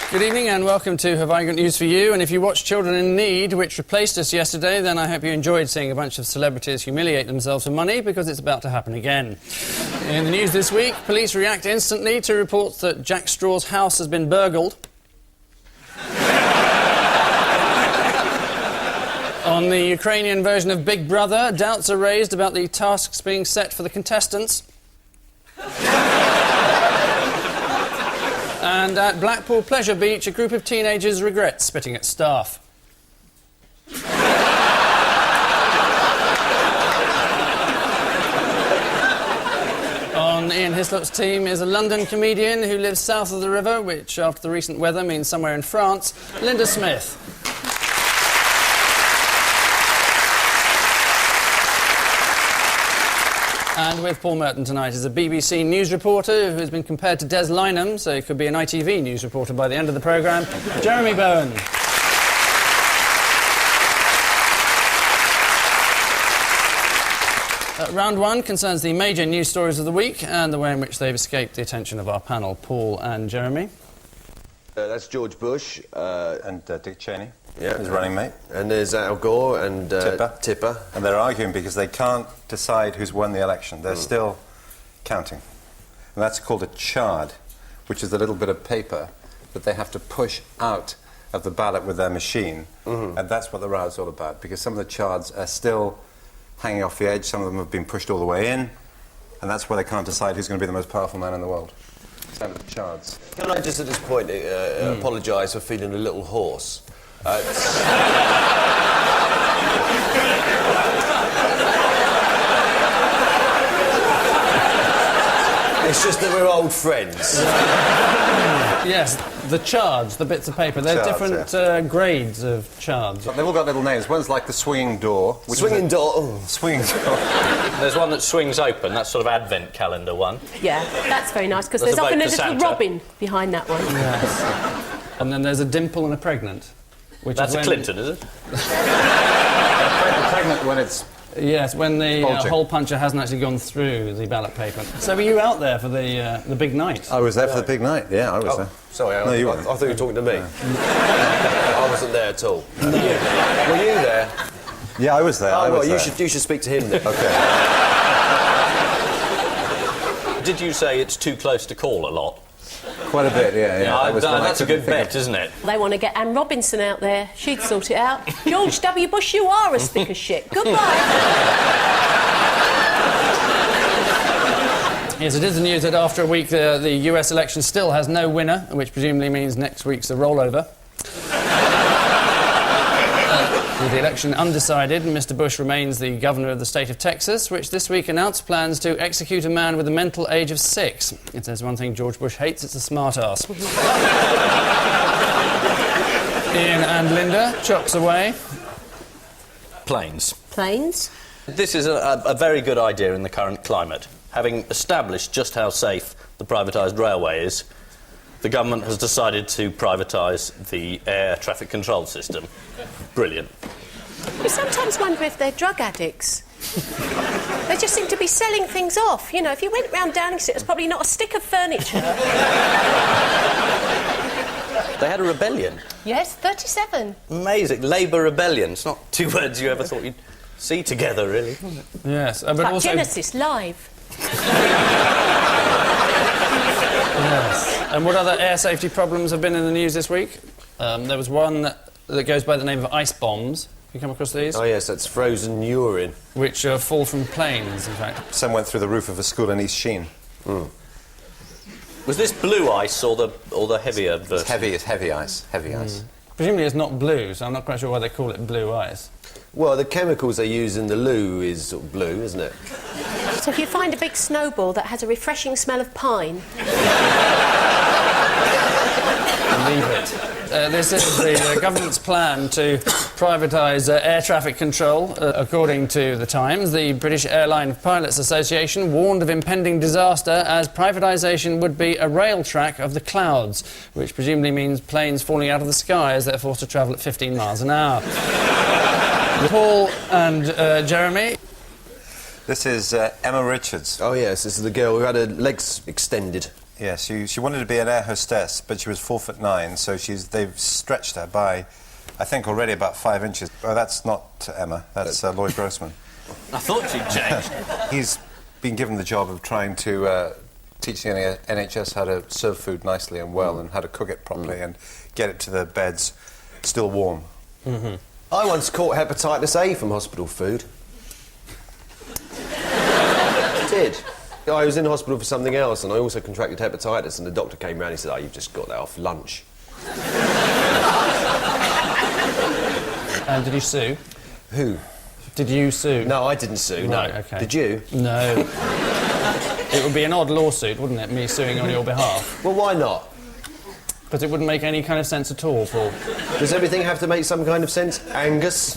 Good evening and welcome to Have I Got News For You. And if you watched Children in Need, which replaced us yesterday, then I hope you enjoyed seeing a bunch of celebrities humiliate themselves for money, because it's about to happen again. In the news this week, police react instantly to reports that Jack Straw's house has been burgled. On the Ukrainian version of Big Brother, doubts are raised about the tasks being set for the contestants. And at Blackpool Pleasure Beach, a group of teenagers regrets spitting at staff. On Ian Hislop's team is a London comedian who lives south of the river, which, after the recent weather, means somewhere in France, Linda Smith. And with Paul Merton tonight is a BBC news reporter who has been compared to Des Lynam, so he could be an ITV news reporter by the end of the programme, Jeremy Bowen. Round one concerns the major news stories of the week and the way in which they've escaped the attention of our panel, Paul and Jeremy. That's George Bush and Dick Cheney, his running mate. And there's Al Gore and Tipper. And they're arguing because they can't decide who's won the election. They're still counting. And that's called a chard, which is a little bit of paper that they have to push out of the ballot with their machine. And that's what the row's all about, because some of the chards are still hanging off the edge, some of them have been pushed all the way in, and that's why they can't decide who's going to be the most powerful man in the world. Chards. Can I just at this point apologise for feeling a little hoarse? It's just that we're old friends. Yes, the chards, the bits of paper. There's different grades of chards. They've all got little names. One's like the swinging door. Swinging door. Swinging door. There's one that swings open. That's sort of advent calendar one. Yeah, that's very nice, because there's often a little robin behind that one. Yes. And then there's a dimple and a pregnant. Which That's is a Clinton, is it? Pregnant when it's... Yes, when the hole puncher hasn't actually gone through the ballot paper. So were you out there for the big night? I was there for the big night, yeah, I was there. Sorry, No, you I weren't. thought you were talking to me. I wasn't there at all. No. Were you there? Yeah, I was there. Oh, well, you should speak to him then. OK. Did you say it's too close to call a lot? Quite a bit, yeah. That's a good bet, isn't it? They want to get Anne Robinson out there. She'd sort it out. George W. Bush, you are as thick as shit. Goodbye. Yes, it is the news that after a week the US election still has no winner, which presumably means next week's a rollover. With the election undecided, Mr. Bush remains the governor of the state of Texas, which this week announced plans to execute a man with a mental age of 6. If there's one thing George Bush hates, it's a smart-ass. Ian and Linda, chocks away. Planes. Planes? This is a very good idea in the current climate. Having established just how safe the privatised railway is, the government has decided to privatise the air traffic control system. Brilliant. You sometimes wonder if they're drug addicts. They just seem to be selling things off. You know, if you went round Downing Street, there's probably not a stick of furniture. They had a rebellion. Yes, 37. Amazing. Labour rebellion. It's not two words you ever thought you'd see together, really. Yes, but like also... Genesis, live. Yes. And what other air safety problems have been in the news this week? There was one that goes by the name of ice bombs. Have you come across these? Oh, yes, that's frozen urine. Which fall from planes, in fact. Some went through the roof of a school in East Sheen. Was this blue ice or the heavier version? It's heavy ice. Presumably it's not blue, so I'm not quite sure why they call it blue ice. Well, the chemicals they use in the loo is sort of blue, isn't it? So if you find a big snowball that has a refreshing smell of pine... Leave it. This is the government's plan to privatise air traffic control. According to The Times, the British Airline Pilots Association warned of impending disaster as privatisation would be a rail track of the clouds, which presumably means planes falling out of the sky as they're forced to travel at 15 miles an hour. Paul and Jeremy. This is Emma Richards. Oh, yes, this is the girl who had her legs extended. Yeah, she wanted to be an air hostess, but she was 4'9", so they've stretched her by, I think, already about 5 inches. Oh, that's not Emma, that's Lloyd Grossman. I thought she'd changed. He's been given the job of trying to teach the NHS how to serve food nicely and well and how to cook it properly and get it to the beds still warm. I once caught hepatitis A from hospital food. I did. I was in hospital for something else and I also contracted hepatitis and the doctor came round and he said, "Oh, you've just got that off lunch." And did you sue? Who? Did you sue? No, I didn't sue, Right, no. okay. Did you? No. It would be an odd lawsuit, wouldn't it, me suing on your behalf? Well, why not? But it wouldn't make any kind of sense at all, Paul. Does everything have to make some kind of sense, Angus?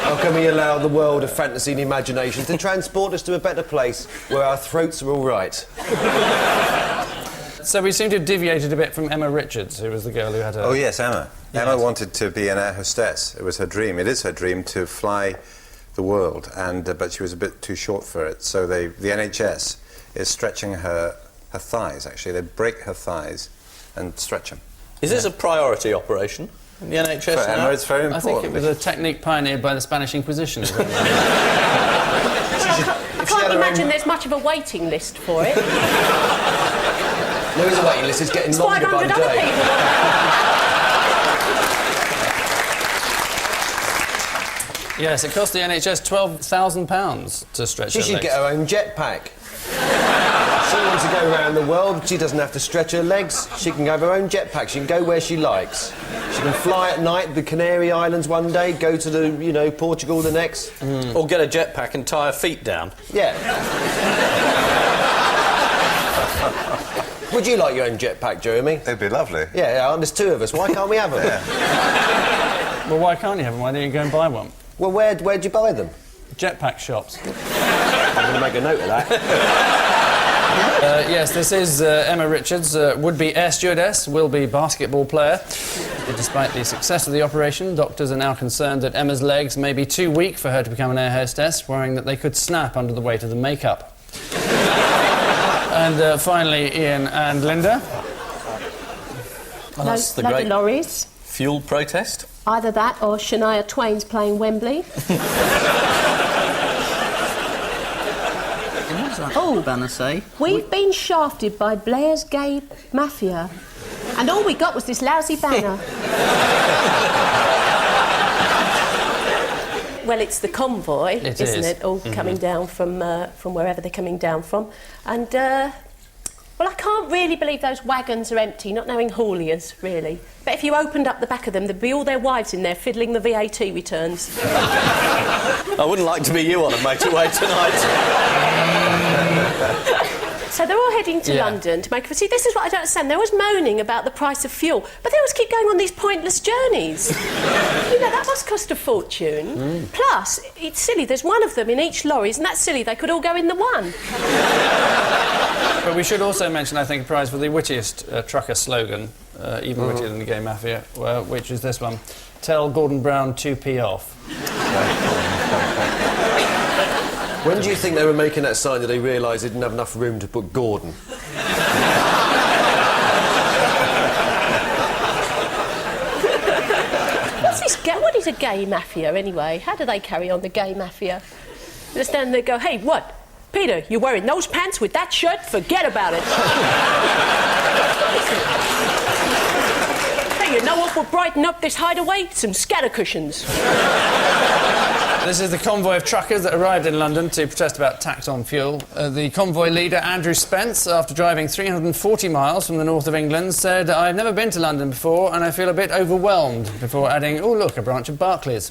How can we allow the world of fantasy and imagination to transport us to a better place where our throats are all right? So we seem to have deviated a bit from Emma Richards, who was the girl who had a... Oh, yes, Emma. Yes. Emma wanted to be an air hostess. It was her dream. It is her dream to fly the world, but she was a bit too short for it. So the NHS is stretching her thighs, actually. They break her thighs and stretch them. Is this a priority operation in the NHS For now? Emma, it's very I important. think it was a technique pioneered by the Spanish Inquisition. I can't imagine there's much of a waiting list for it. There is a waiting list, it's getting longer by 500 the other day. people. Yes, it cost the NHS £12,000 to stretch She her should legs. get her own jetpack. She wants to go around the world, she doesn't have to stretch her legs. She can have her own jetpack, she can go where she likes. She can fly at night, the Canary Islands one day, go to the, Portugal the next. Or get a jetpack and tie her feet down. Yeah. Would you like your own jetpack, Jeremy? It'd be lovely. Yeah, there's two of us, why can't we have them? Well, why can't you have them? Why don't you go and buy one? Well, where'd you buy them? Jetpack shops. I'm going to make a note of that. Yes, this is Emma Richards, would-be air stewardess, will-be basketball player. Despite the success of the operation, doctors are now concerned that Emma's legs may be too weak for her to become an air hostess, worrying that they could snap under the weight of the makeup. And finally, Ian and Linda. Well, that's the Load of great lorries. fuel protest. Either that or Shania Twain's playing Wembley. What's that whole banner say? We've been shafted by Blair's gay mafia. And all we got was this lousy banner. Well, it's the convoy, It isn't is. it? All coming down from wherever they're coming down from. And, well, I can't really believe those wagons are empty, not knowing hauliers, really. But if you opened up the back of them, there'd be all their wives in there fiddling the VAT returns. I wouldn't like to be you on a motorway tonight. So they're all heading to Yeah. London to make... See, this is what I don't understand. They're always moaning about the price of fuel, but they always keep going on these pointless journeys. That must cost a fortune. Plus, it's silly, there's one of them in each lorry. Isn't that silly? They could all go in the one. But we should also mention, I think, a prize for the wittiest trucker slogan, even wittier than the Gay Mafia, which is this one: "Tell Gordon Brown 2p off." When do you think they were making that sign that they realised they didn't have enough room to put Gordon? What is a gay mafia, anyway? How do they carry on, the gay mafia? They stand there and go, "Hey, what? Peter, you're wearing those pants with that shirt? Forget about it." Hey, you know what will brighten up this hideaway? Some scatter cushions. This is the convoy of truckers that arrived in London to protest about tax on fuel. The convoy leader, Andrew Spence, after driving 340 miles from the north of England, said, "I've never been to London before and I feel a bit overwhelmed," before adding, "Oh, look, a branch of Barclays."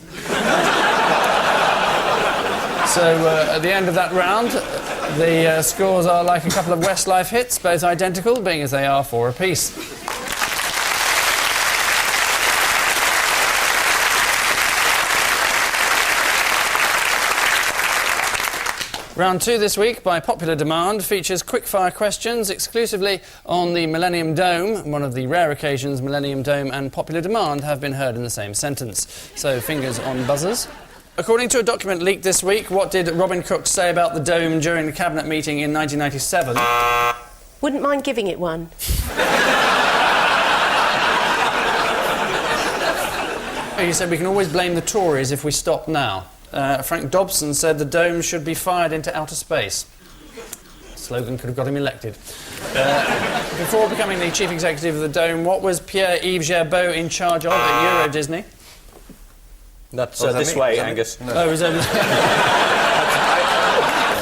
So, at the end of that round, the scores are like a couple of Westlife hits, both identical, being as they are 4 apiece. Round 2 this week, by popular demand, features quickfire questions exclusively on the Millennium Dome, one of the rare occasions Millennium Dome and popular demand have been heard in the same sentence. So, fingers on buzzers. According to a document leaked this week, what did Robin Cook say about the Dome during the Cabinet meeting in 1997? Wouldn't mind giving it one. He said we can always blame the Tories if we stop now. Frank Dobson said the Dome should be fired into outer space. Slogan could have got him elected. Before becoming the chief executive of the Dome, what was Pierre-Yves Gerbeau in charge of at Euro Disney? That's this way, Angus. No. Oh, was that...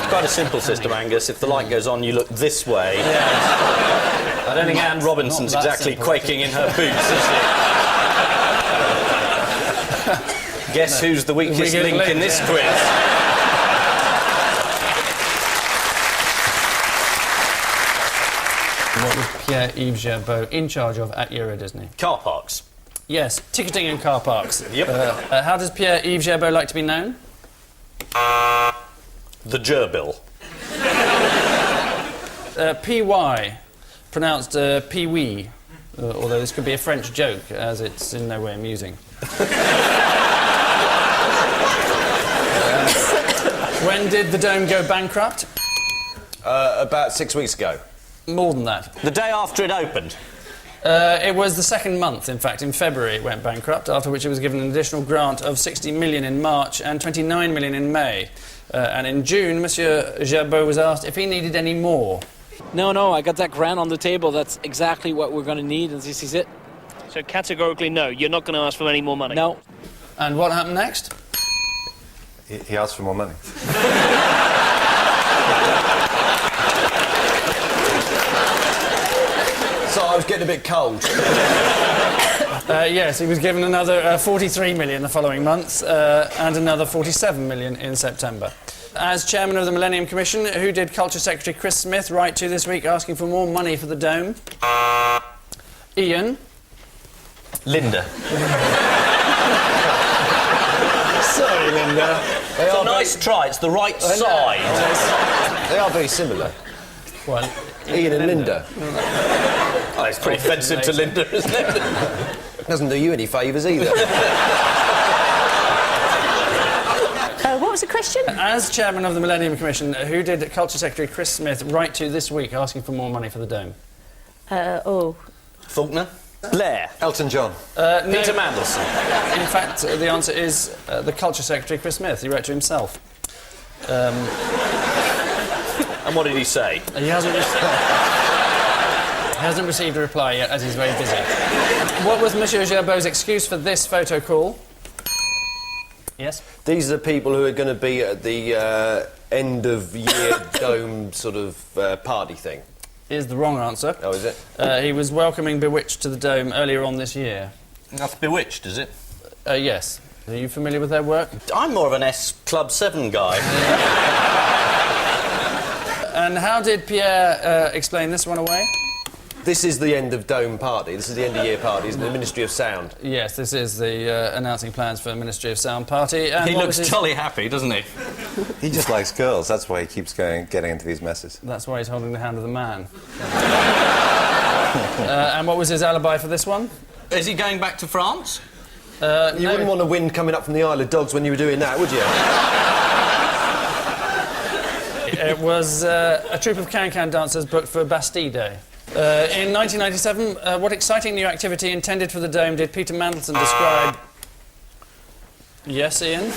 Quite a simple system, Angus. If the light goes on, you look this way. Yes. I don't think Anne Robinson's exactly quaking in her boots, is she? Guess who's the weakest link in this quiz? What was Pierre-Yves Gerbeau in charge of at Euro Disney? Car parks. Yes, ticketing and car parks. Yep. How does Pierre-Yves Gerbeau like to be known? The gerbil. PY, pronounced pee-wee, although this could be a French joke, as it's in no way amusing. When did the Dome go bankrupt? About 6 weeks ago. More than that. The day after it opened. It was the second month, in fact. In February it went bankrupt, after which it was given an additional grant of 60 million in March and 29 million in May. And in June, Monsieur Gerbeau was asked if he needed any more. No, I got that grant on the table. That's exactly what we're going to need, and this is it. So categorically, no, you're not going to ask for any more money? No. And what happened next? He asked for more money. So I was getting a bit cold. Yes, he was given another 43 million the following months and another 47 million in September. As chairman of the Millennium Commission, who did Culture Secretary Chris Smith write to this week asking for more money for the Dome? Ian? Linda. Sorry, Linda. It's a nice try. It's the right side. They are very similar. Well, Ian and Linda. Oh, it's pretty offensive to Linda, isn't it? Doesn't do you any favours either. What was the question? as chairman of the Millennium Commission, who did Culture Secretary Chris Smith write to this week asking for more money for the Dome? Faulkner. Blair. Elton John. Peter Mandelson. In fact, the answer is the Culture Secretary Chris Smith. He wrote to himself. And what did he say? He hasn't received a reply yet, as he's very busy. What was Monsieur Gerbeau's excuse for this photo call? Yes? These are the people who are going to be at the end-of-year Dome sort of party thing. Is the wrong answer. Oh, is it? He was welcoming Bewitched to the Dome earlier on this year. That's Bewitched, is it? Yes. Are you familiar with their work? I'm more of an S Club 7 guy. And how did Pierre explain this one away? This is the end of Dome party. This is the end-of-year party, isn't it? The Ministry of Sound. Yes, this is the announcing plans for the Ministry of Sound party. And He what looks was his- jolly happy, doesn't he? He just likes girls. That's why he keeps getting into these messes. That's why he's holding the hand of the man. And what was his alibi for this one? Is he going back to France? You wouldn't want a wind coming up from the Isle of Dogs when you were doing that, would you? It was a troupe of can-can dancers booked for Bastille Day. In 1997, what exciting new activity intended for the Dome did Peter Mandelson describe... Yes, Ian?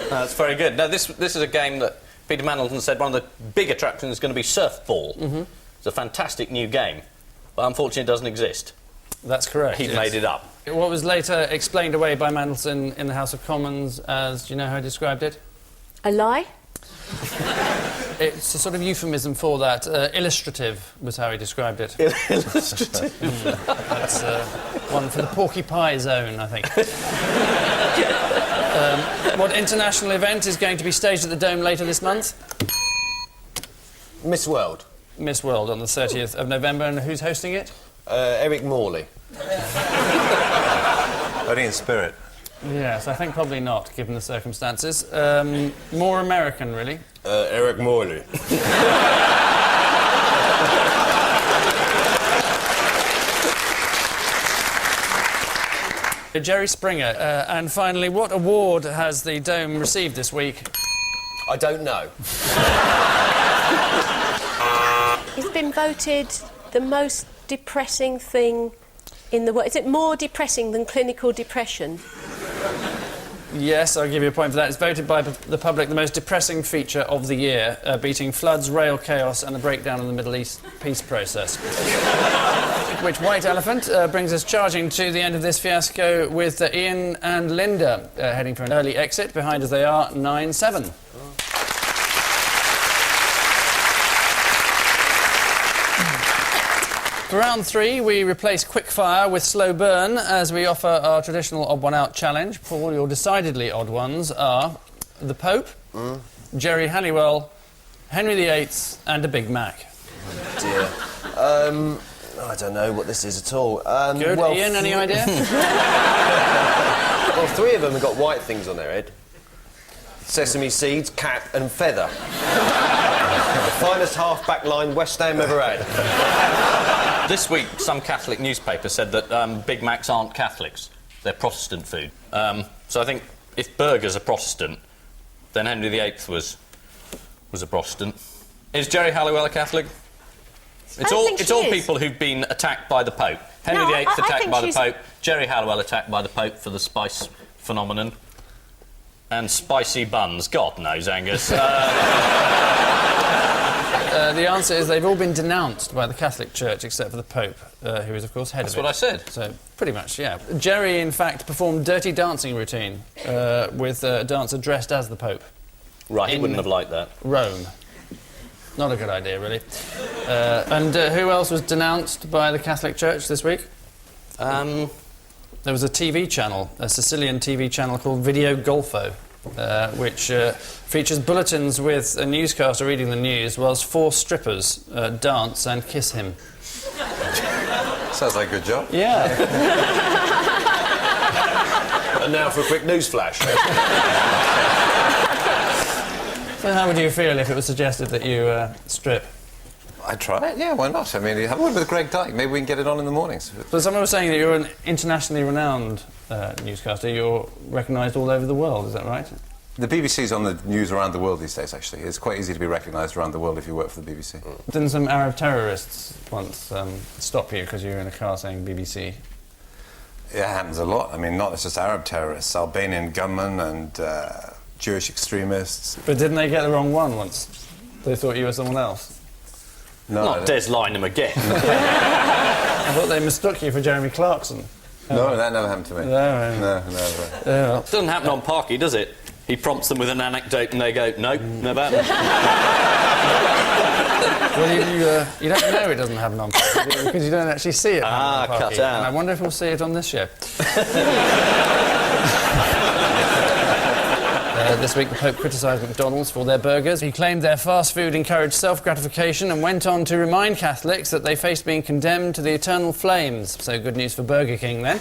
That's very good. Now, this is a game that Peter Mandelson said one of the big attractions is going to be surfball. Mm-hmm. It's a fantastic new game, but unfortunately it doesn't exist. That's correct. He made it up. What was later explained away by Mandelson in the House of Commons as... Do you know how he described it? A lie? It's a sort of euphemism for that. Illustrative was how he described it. Illustrative. That's one for the Porky Pie zone, I think. What international event is going to be staged at the Dome later this month? Miss World. Miss World on the 30th of November. And who's hosting it? Eric Morley. Only in spirit. Yes, I think probably not, given the circumstances. More American, really. Eric Morley. Jerry Springer. And finally, what award has the Dome received this week? I don't know. It's been voted the most depressing thing in the world. Is it more depressing than clinical depression? Yes, I'll give you a point for that. It's voted by the public the most depressing feature of the year, beating floods, rail chaos and the breakdown of the Middle East peace process. Which white elephant brings us charging to the end of this fiasco with Ian and Linda heading for an early exit. Behind us they are 9-7. For round 3, we replace quickfire with slow burn as we offer our traditional odd one out challenge. Paul, your decidedly odd ones are the Pope, Jerry Halliwell, Henry VIII and a Big Mac. Oh dear. I don't know what this is at all. Good. Well, Ian, any idea? Well, 3 of them have got white things on their head. Sesame seeds, cat and feather. The finest half-back line West Ham ever had. This week, some Catholic newspaper said that Big Macs aren't Catholics. They're Protestant food. So I think if burgers are Protestant, then Henry VIII was a Protestant. Is Jerry Halliwell a Catholic? It's all people who've been attacked by the Pope. Henry VIII attacked by the Pope. Jerry Halliwell attacked by the Pope for the spice phenomenon. And spicy buns. God knows, Angus. The answer is they've all been denounced by the Catholic Church except for the Pope, who is, of course, head of it. That's what I said. So, pretty much, yeah. Jerry, in fact, performed dirty dancing routine with a dancer dressed as the Pope. Right, he wouldn't have liked that. Rome. Not a good idea, really. And who else was denounced by the Catholic Church this week? There was a TV channel, a Sicilian TV channel called Video Golfo, which features bulletins with a newscaster reading the news whilst 4 strippers dance and kiss him. Sounds like a good job. Yeah. And now for a quick news flash. So how would you feel if it was suggested that you strip? I'd try it, yeah, why not? I mean, have one with Greg Dyke. Maybe we can get it on in the mornings. So someone was saying that you're an internationally renowned newscaster. You're recognised all over the world, is that right? The BBC's on the news around the world these days, actually. It's quite easy to be recognised around the world if you work for the BBC. Didn't some Arab terrorists once stop you because you were in a car saying BBC? It happens a lot. I mean, not just Arab terrorists, Albanian gunmen and Jewish extremists. But didn't they get the wrong one once? They thought you were someone else? No, Not Des Lynam again. I thought they mistook you for Jeremy Clarkson. No, that never happened to me. No. It doesn't happen on Parky, does it? He prompts them with an anecdote and they go, nope, never happened. Well, you don't know it doesn't happen on Parky because you don't actually see it on Parky. Cut out. And I wonder if we'll see it on this show. This week the Pope criticised McDonald's for their burgers. He claimed their fast food encouraged self-gratification and went on to remind Catholics that they faced being condemned to the eternal flames. So good news for Burger King then.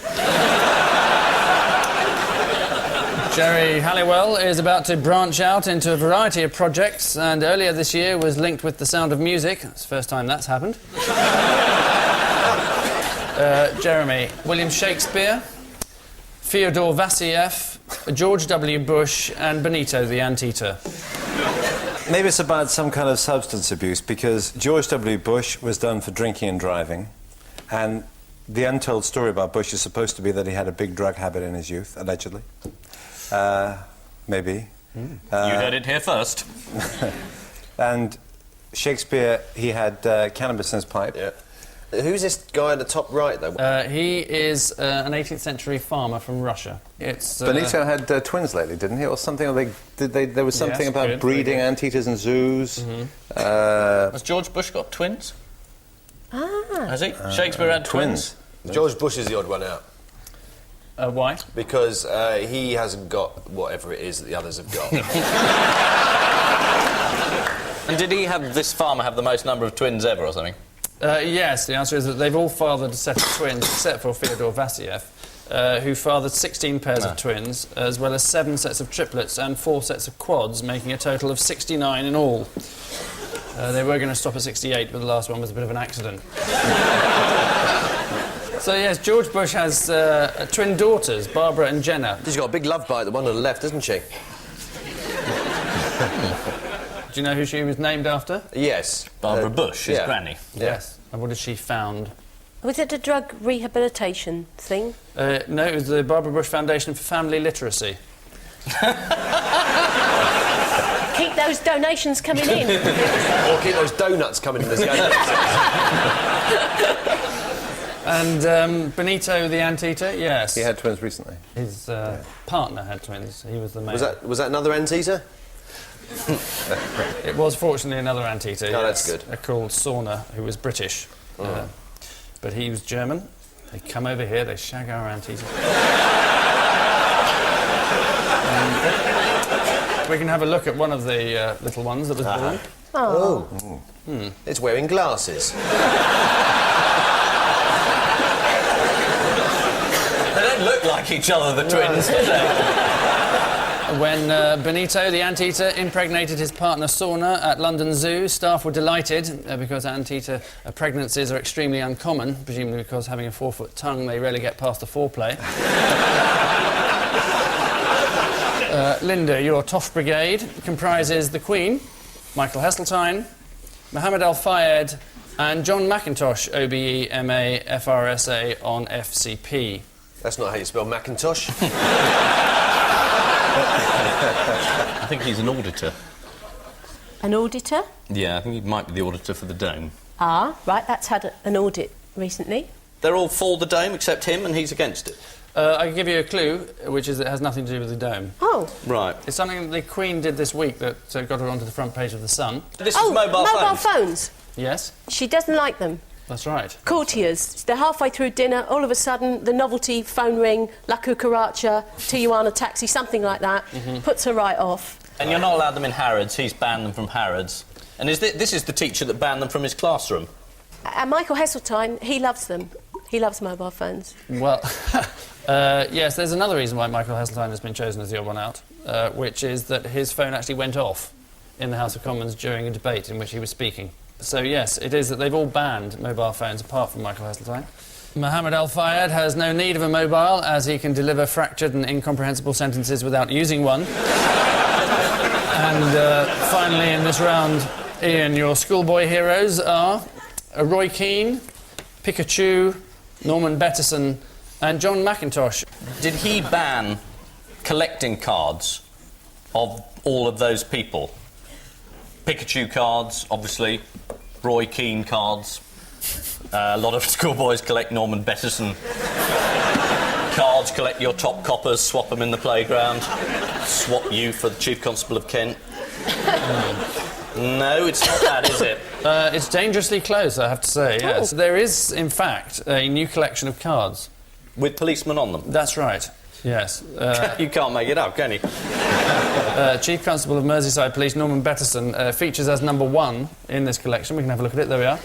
Jerry Halliwell is about to branch out into a variety of projects and earlier this year was linked with The Sound of Music. It's the first time that's happened. Jeremy, William Shakespeare, Fyodor Vasilyev, George W. Bush and Benito the Anteater. Maybe it's about some kind of substance abuse, because George W. Bush was done for drinking and driving, and the untold story about Bush is supposed to be that he had a big drug habit in his youth, allegedly. Maybe. You heard it here first. And Shakespeare, he had cannabis in his pipe. Yeah. Who's this guy at the top right, though? He is an 18th century farmer from Russia. It's Benito had twins lately, didn't he? Or something? Or there was something about breeding anteaters in zoos. Has George Bush got twins? Has he? Shakespeare had twins? George Bush is the odd one out. Why? Because he hasn't got whatever it is that the others have got. And did he have, this farmer, have the most number of twins ever or something? Yes, the answer is that they've all fathered a set of twins, except for Fyodor Vasilyev, who fathered 16 pairs of twins, as well as 7 sets of triplets and 4 sets of quads, making a total of 69 in all. They were going to stop at 68, but the last one was a bit of an accident. So, yes, George Bush has twin daughters, Barbara and Jenna. She's got a big love bite, the one on the left, hasn't she? Do you know who she was named after? Yes. Barbara Bush, his granny. Yes. And what did she found? Was it a drug rehabilitation thing? No, it was the Barbara Bush Foundation for Family Literacy. Keep those donations coming in. Or keep those donuts coming in as the other. And Benito the Anteater, yes. He had twins recently. His partner had twins. He was the male. Was that another anteater? It was fortunately another anteater. Oh, that's good. Called Sauna, who was British. But he was German. They come over here, they shag our anteater. We can have a look at one of the little ones that was born. Oh. It's wearing glasses. They don't look like each other, the twins, do they? When Benito, the anteater, impregnated his partner Sauna at London Zoo, staff were delighted because anteater pregnancies are extremely uncommon, presumably because having a 4-foot tongue, they rarely get past the foreplay. Linda, your Toff Brigade comprises the Queen, Michael Heseltine, Mohammed Al-Fayed and John McIntosh, OBE, MA, FRSA on FCP. That's not how you spell Macintosh. I think he's an auditor. An auditor? Yeah, I think he might be the auditor for the Dome. Ah, right, that's had an audit recently. They're all for the Dome except him, and he's against it. I can give you a clue, which is it has nothing to do with the Dome. Oh. Right. It's something the Queen did this week that got her onto the front page of The Sun. This is mobile phones. Yes, She doesn't like them. that's right. Courtiers. They're halfway through dinner, all of a sudden, the novelty phone ring, La Cucaracha, Tijuana taxi, something like that, puts her right off. And you're not allowed them in Harrods. He's banned them from Harrods. And this is the teacher that banned them from his classroom. And Michael Heseltine, he loves them. He loves mobile phones. Well, yes, there's another reason why Michael Heseltine has been chosen as the odd one out, which is that his phone actually went off in the House of Commons during a debate in which he was speaking. So, yes, it is that they've all banned mobile phones apart from Michael Heseltine. Mohammed Al-Fayed has no need of a mobile as he can deliver fractured and incomprehensible sentences without using one. And finally, in this round, Ian, your schoolboy heroes are Roy Keane, Pikachu, Norman Bettison and John McIntosh. Did he ban collecting cards of all of those people? Pikachu cards, obviously. Roy Keane cards. A lot of schoolboys collect Norman Bettison cards, collect your top coppers, swap them in the playground, swap you for the Chief Constable of Kent. No, it's not that, is it? It's dangerously close, I have to say, yes. There is, in fact, a new collection of cards. With policemen on them? That's right, yes. You can't make it up, can you? Chief Constable of Merseyside Police, Norman Bettison, features as number 1 in this collection. We can have a look at it, there we are.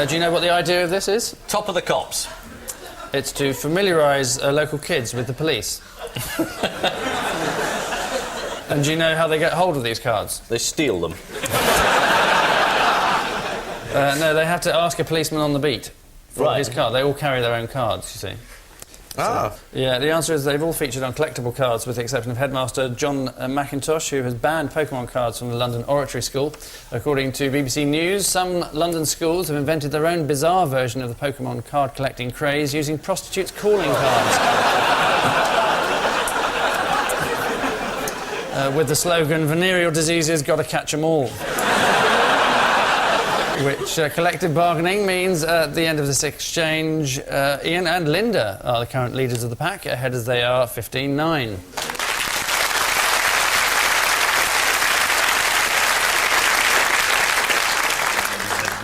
Do you know what the idea of this is? Top of the cops. It's to familiarise local kids with the police. And do you know how they get hold of these cards? They steal them. No, they have to ask a policeman on the beat for his card. They all carry their own cards, you see. Ah. So, yeah, the answer is they've all featured on collectible cards with the exception of Headmaster John McIntosh, who has banned Pokemon cards from the London Oratory School. According to BBC News, some London schools have invented their own bizarre version of the Pokemon card collecting craze using prostitutes' calling cards. With the slogan, venereal diseases, gotta catch 'em all. Which collective bargaining means at the end of this exchange, Ian and Linda are the current leaders of the pack, ahead as they are 15-9.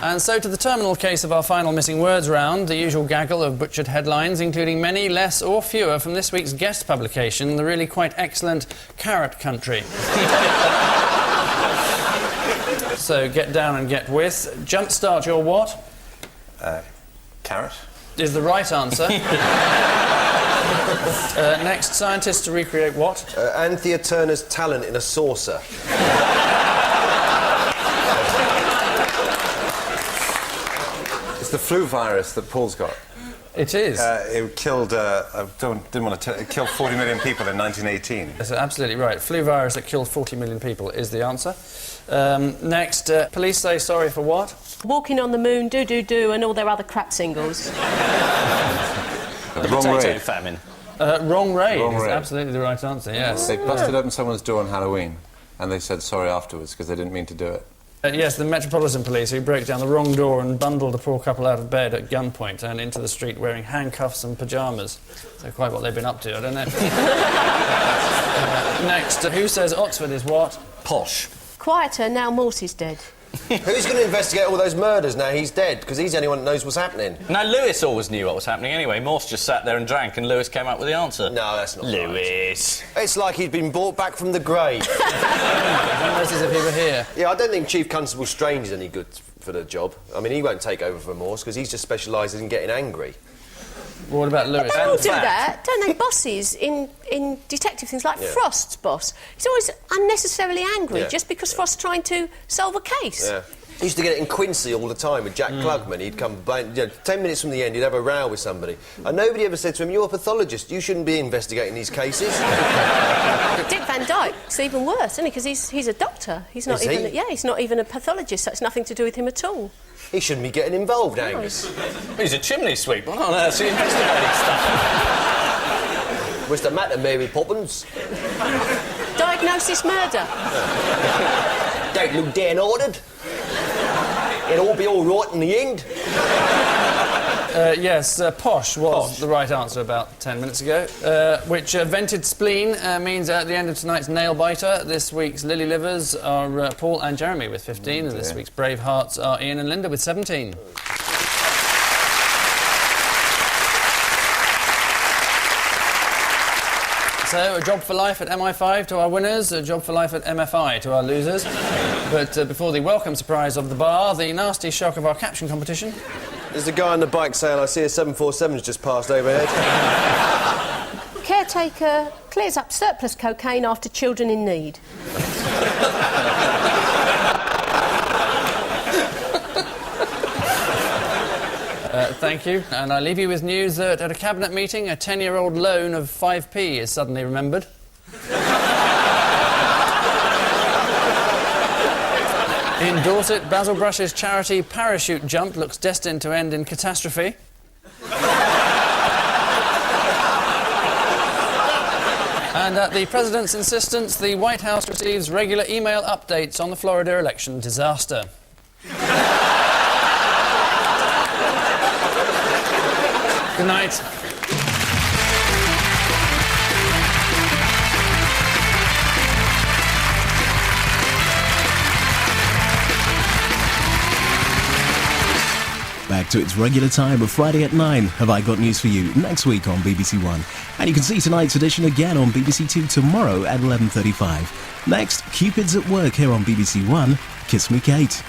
And so to the terminal case of our final missing words round, the usual gaggle of butchered headlines, including many less or fewer from this week's guest publication, the really quite excellent Carrot Country. So get down and get with. Jumpstart your what? Carrot. Is the right answer. Next, scientists to recreate what? Anthea Turner's talent in a saucer. the flu virus that Paul's got. It is. It killed, it killed 40 million people in 1918. That's absolutely right. Flu virus that killed 40 million people is the answer. Next, police say sorry for what? Walking on the Moon, Do, and all their other crap singles. The wrong Potato raid. famine. Wrong raid Wrong is raid. absolutely the right answer, yes. They busted open someone's door on Halloween, and they said sorry afterwards because they didn't mean to do it. Yes, the Metropolitan Police who broke down the wrong door and bundled a poor couple out of bed at gunpoint and into the street wearing handcuffs and pyjamas. So quite what they've been up to, I don't know. Next, who says Oxford is what? Posh. Quieter now Morse is dead. Who's going to investigate all those murders now he's dead? Because he's the only one that knows what's happening. Now, Lewis always knew what was happening anyway. Morse just sat there and drank, and Lewis came up with the answer. No, that's not Lewis. right. It's like he'd been brought back from the grave. Most of the people here. Yeah, I don't think Chief Constable Strange is any good for the job. I mean, he won't take over for Morse because he just specialises in getting angry. What about Lewis? They all do that, don't they? Bosses in detective things like Frost's boss. He's always unnecessarily angry just because Frost's trying to solve a case. Yeah. He used to get it in Quincy all the time with Jack Klugman. He'd come, 10 minutes from the end, he'd have a row with somebody. And nobody ever said to him, you're a pathologist, you shouldn't be investigating these cases. Dick Van Dyke's even worse, isn't he? Because he's a doctor. He's not Is he? even. Yeah, he's not even a pathologist, so it's nothing to do with him at all. He shouldn't be getting involved, Angus. He's a chimney sweep. What on earth's he investigating stuff? What's the matter, Mary Poppins? Diagnosis murder. Don't look down-hearted. It'll all be all right in the end. Yes, posh was the right answer about 10 minutes ago, which vented spleen means at the end of tonight's nail biter, this week's Lily Livers are Paul and Jeremy with 15, and this week's Brave Hearts are Ian and Linda with 17. So, a job for life at MI5 to our winners, a job for life at MFI to our losers. But before the welcome surprise of the bar, the nasty shock of our caption competition. There's a guy on the bike saying, I see a 747's just passed overhead. Caretaker clears up surplus cocaine after children in need. Thank you. And I leave you with news that at a cabinet meeting, a 10-year-old loan of 5p is suddenly remembered. In Dorset, Basil Brush's charity parachute jump looks destined to end in catastrophe. And at the President's insistence, the White House receives regular email updates on the Florida election disaster. Good night. Back to its regular time of Friday at 9. Have I got news for you next week on BBC One? And you can see tonight's edition again on BBC Two tomorrow at 11:35. Next, Cupid's at Work here on BBC One. Kiss Me Kate.